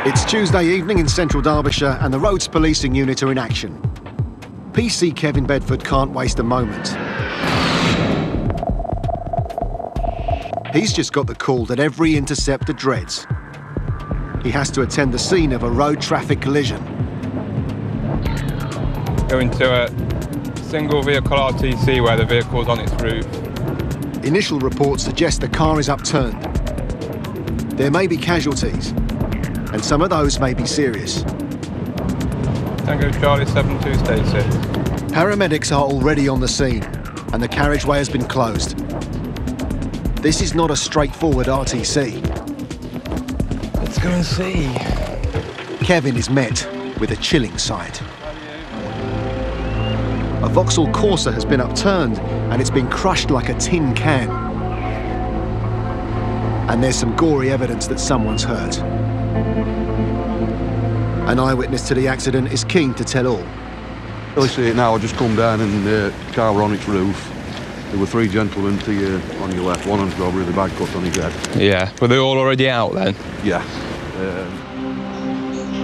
It's Tuesday evening in central Derbyshire and the Roads Policing Unit are in action. PC Kevin Bedford can't waste a moment. He's just got the call that every interceptor dreads. He has to attend the scene of a road traffic collision. Going to a single vehicle RTC where the vehicle's on its roof. Initial reports suggest the car is upturned. There may be casualties, and some of those may be serious. Tango Charlie 72 Stacy. Paramedics are already on the scene, and the carriageway has been closed. This is not a straightforward RTC. Let's go and see. Kevin is met with a chilling sight. A Vauxhall Corsa has been upturned and it's been crushed like a tin can. And there's some gory evidence that someone's hurt. An eyewitness to the accident is keen to tell all. I see it now. I just come down and the car were on its roof. There were three gentlemen on your left. One of them's got a really bad cut on his head. Yeah, were they all already out then? Yeah.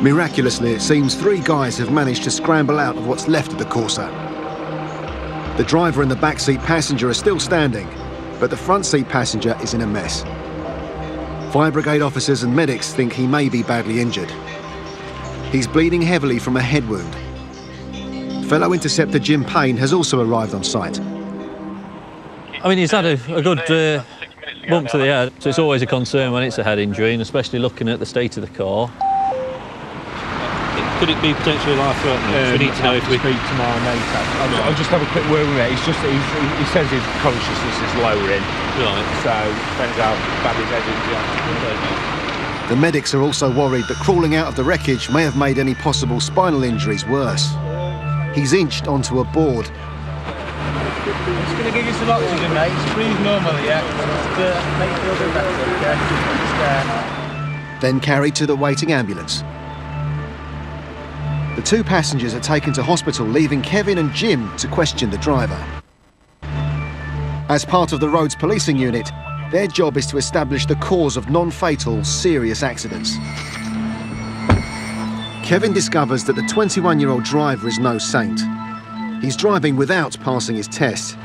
Miraculously, it seems three guys have managed to scramble out of what's left of the Corsa. The driver and the backseat passenger are still standing, but the front seat passenger is in a mess. Fire brigade officers and medics think he may be badly injured. He's bleeding heavily from a head wound. Fellow interceptor Jim Payne has also arrived on site. I mean, he's had a good bump to the head, so it's always a concern when it's a head injury, and especially looking at the state of the car. Could it be potentially life-threatening? We need to know if we speak to my mate. I'll just have a quick word with it. It's just that he says his consciousness is lowering. Right. So depends how bad his head is. The medics are also worried that crawling out of the wreckage may have made any possible spinal injuries worse. He's inched onto a board. It's going to give you some oxygen, mate. Just breathe normally, yeah? Just make it feel a bit better, okay? Then carried to the waiting ambulance. The two passengers are taken to hospital, leaving Kevin and Jim to question the driver. As part of the Roads Policing Unit, their job is to establish the cause of non-fatal, serious accidents. Kevin discovers that the 21-year-old driver is no saint. He's driving without passing his test,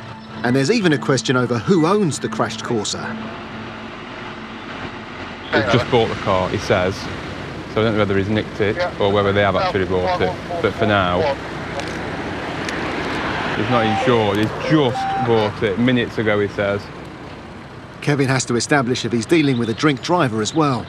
and there's even a question over who owns the crashed Corsa. He's just bought the car, he says. So I don't know whether he's nicked it or whether they have actually bought it. But for now, he's not even sure. He's just bought it minutes ago, he says. Kevin has to establish if he's dealing with a drink driver as well.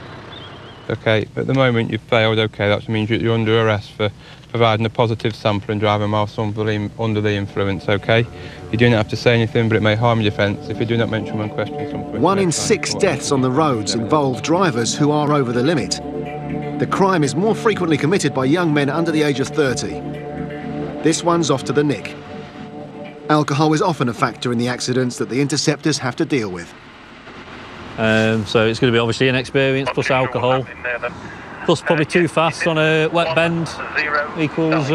OK, at the moment you've failed. OK, that means you're under arrest for providing a positive sample and driving whilst under the influence. OK, you do not have to say anything, but it may harm your defence if you do not mention when questioned something. 1 in 6 deaths on the roads involve drivers who are over the limit. The crime is more frequently committed by young men under the age of 30. This one's off to the nick. Alcohol is often a factor in the accidents that the interceptors have to deal with. So it's going to be obviously inexperience plus alcohol, plus probably too fast on a wet bend equals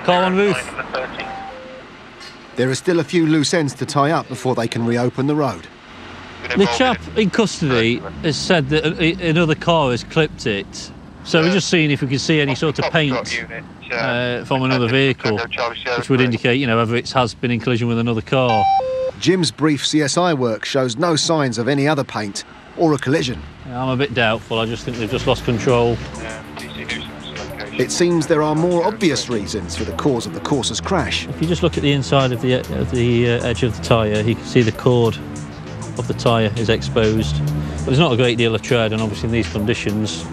car on roof. There are still a few loose ends to tie up before they can reopen the road. The chap in custody has said that another car has clipped it. So we're just seeing if we can see any sort of paint from another vehicle, which would indicate, you know, whether it has been in collision with another car. Jim's brief CSI work shows no signs of any other paint or a collision. Yeah, I'm a bit doubtful. I just think they've just lost control. It seems there are more obvious reasons for the cause of the Corsa's crash. If you just look at the inside of the edge of the tyre, you can see the cord of the tyre is exposed. But there's not a great deal of tread, and obviously in these conditions,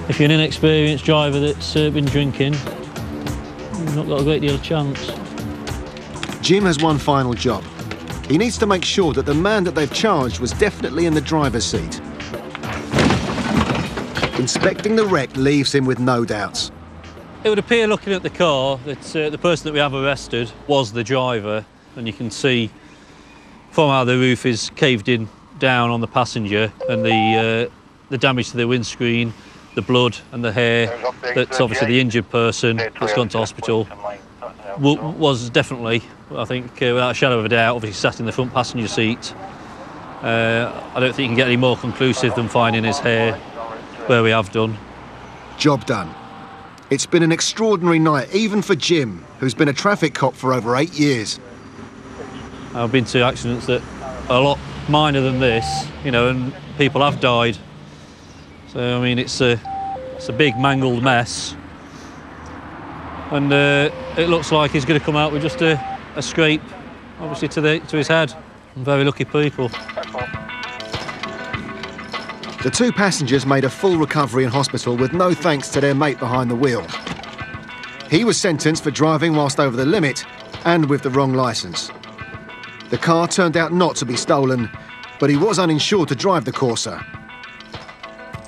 if you're an inexperienced driver that's been drinking, you've not got a great deal of chance. Jim has one final job. He needs to make sure that the man that they've charged was definitely in the driver's seat. Inspecting the wreck leaves him with no doubts. It would appear, looking at the car, that the person that we have arrested was the driver, and you can see from how the roof is caved in down on the passenger, and the damage to the windscreen, the blood and the hair. That's obviously the injured person that's gone to hospital. Was definitely, I think, without a shadow of a doubt, obviously sat in the front passenger seat. I don't think you can get any more conclusive than finding his hair where we have done. Job done. It's been an extraordinary night, even for Jim, who's been a traffic cop for over 8 years. I've been to accidents that are a lot minor than this, you know, and people have died. So, I mean, it's a big mangled mess. And it looks like he's going to come out with just a scrape, obviously, to his head. Very lucky people. The 2 passengers made a full recovery in hospital with no thanks to their mate behind the wheel. He was sentenced for driving whilst over the limit and with the wrong licence. The car turned out not to be stolen, but he was uninsured to drive the Corsa.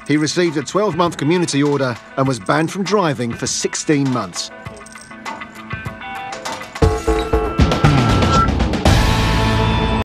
He received a 12-month community order and was banned from driving for 16 months.